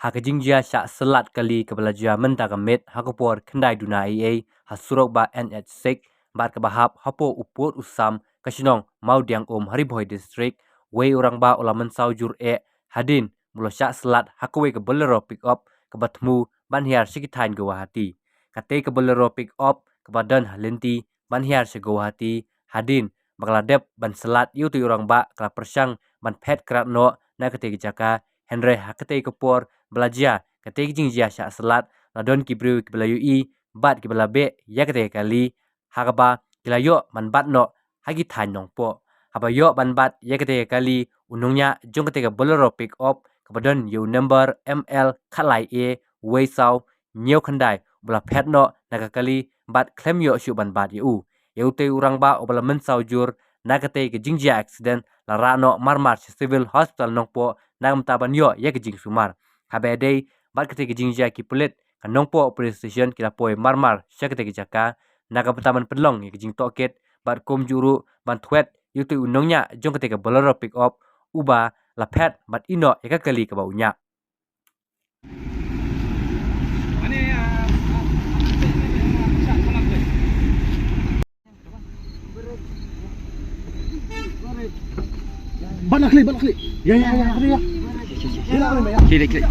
Hakajingjia syak selat kali kebelajar mentagamit hakapor kendai duna IA hasurok ba NH6 bat kebahap hapo uput usam kasinong mau diang hariboy district wei orang ba ulaman saujur hadin mulo syak selat hakwe ke bolero pick up kebatmu banhiar sikitain Guwahati kate ke bolero pick up kebadan halinti banhiar se Guwahati hadin bakladep ban selat yutu orang ba kala persang ban pet kratno na kate jaka Henry hakate kepor belajar kate jingjia syak selat ladon kibru kibelayui bat kibelabe ya kate kali hakaba kilayo man batno hagi tanyong po habayo ban bat ya kate kali unungnya jong kate bolero pick up kebadan yu number ML khalai a weisau nyeu khandai bela petno naga kali bat klem yo shu ban bat yu te urang ba obala mensau jur nakate ke jingjia accident la rano marmar civil hospital nongpo nagam taban yo ya ke jing sumar habede bat kate ke jingjia ki pulit kanongpo police station kilapoi marmar syakate ke jaka naga taban pedlong ya ke jing toket bat kom juru ban twet yutu unongnya jong kate ke bolero pick up uba la pet bat ino ya kali ke baunya Banyak kali. Ya. klik Ya.